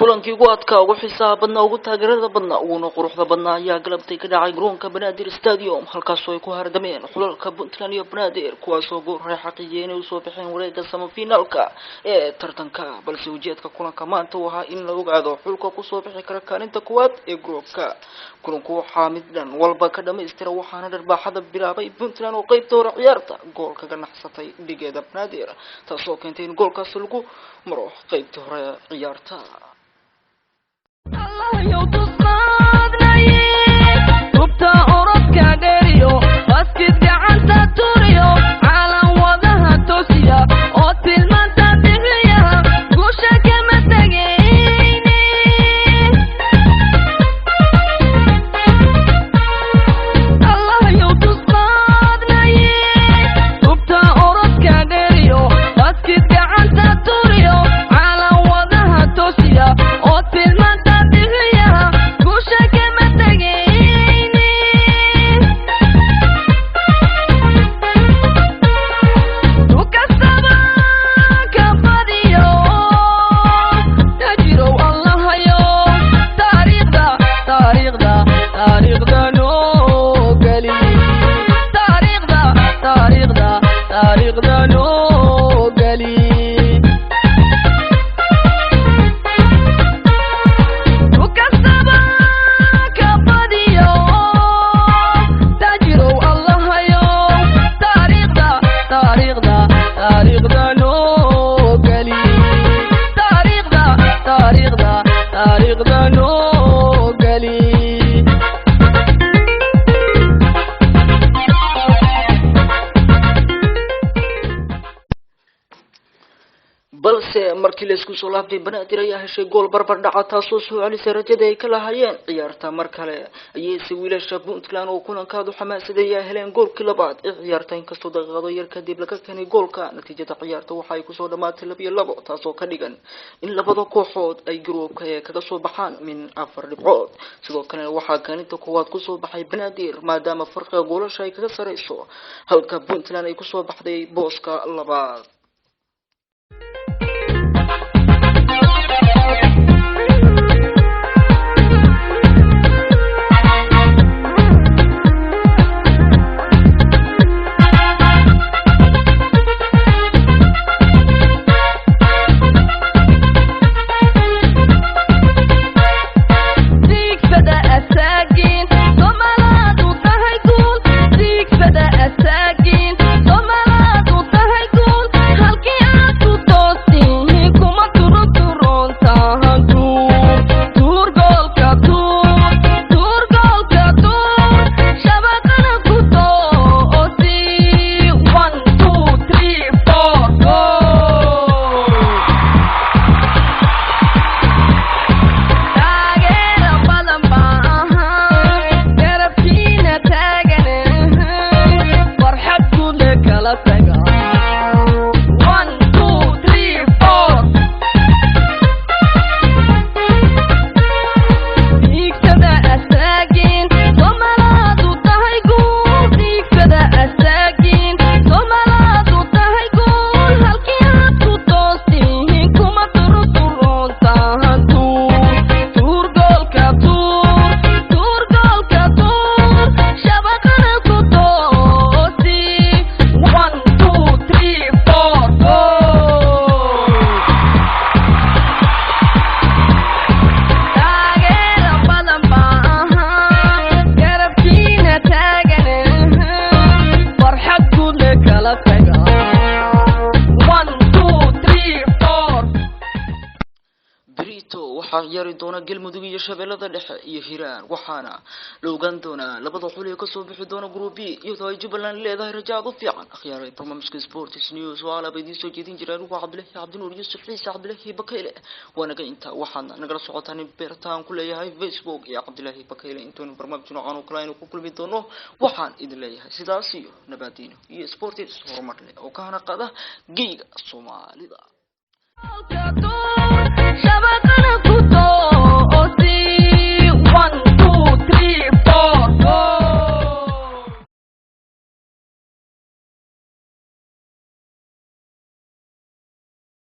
kulankii ugu adkaa ugu xiisaha badnaa ugu taageerada badnaa uguna quruxda badnaa ayaa galabtay ka dhacay garoonka Banaadir Stadium halkaasoo ay ku hardameen xulalka Puntland iyo Banaadir kuwaasoo goor hore xaqiijiyay inay soo baxeen wareegga semifinalka ee tartanka balse ujeedka kulanka maanta waxa in la ogaado xulka ku soo bixi kara kaalinta koowaad ee groupka kulanku waxa mid dhan walba ka dhameystira waxaana dharbaaxada bilaabay Puntland oo qaybta hore ciyaarta gool kaga naxsatay dhigeeda Banaadir taasoo keentay in goolkaas lagu maro qaybta hore ciyaarta Allah يوتصادني ربطة أوروبكا ديريو باسكت gacanta turiyo caalam wadaha toosiya oo tilmaanta bixiya guusha kama tagayni Allah يوتصادني ربطة أوروبكا ديريو باسكت gacanta turiyo caalam wadaha toosiya oo tilmaanta markii la isku soo laabtay Banaadir ayaa heshay gool barbar dhaca taasoo soo celisay rajada ay ka lahaayeen ciyaarta mar kale ayay si wiilasha Puntland oo kulankaadu xamaasaday ay heleen goolkii labaad ee ciyaarta inkastoo daqiiqado yar kadib laga keenay goolka natiijada ciyaarta waxa ay ku soo dhamaatay 2-2 taasoo ka dhigan in labada kooxood ay groupka kaga soo baxaan min 4 dhibcood sidoo kale waxa kaalinta koowaad ku soo baxay Banaadir maadaama farqiga goolasha ay kaga sareyso halka Puntland ay ku soo baxday booska labaad ciyaari doona galmudug iyo shabeellada dhexe iyo Hiiraan waxaana loogan doona labada xul ee ka soo bixi doona group B iyadoo ay Jubbaland leedahay rajaad u fiican akhyaaray barnaamijka Sports News wala baydin soo jeedin jiraan waa Cabdullaahi Yuusuf Ciise Cabdullaahi Bakayle wanaga inta waxaana nagala socotaan beertaan ku leeyahay Facebook iyo Cabdullaahi Bakayle intoon barnaamijno aan u kalayn ku kulmi doono waxaan idin leeyahay sidaas iyo nabadiino iyo Sports horumar leh oo ka hanaqada geeyga Soomaalida shabaqana ku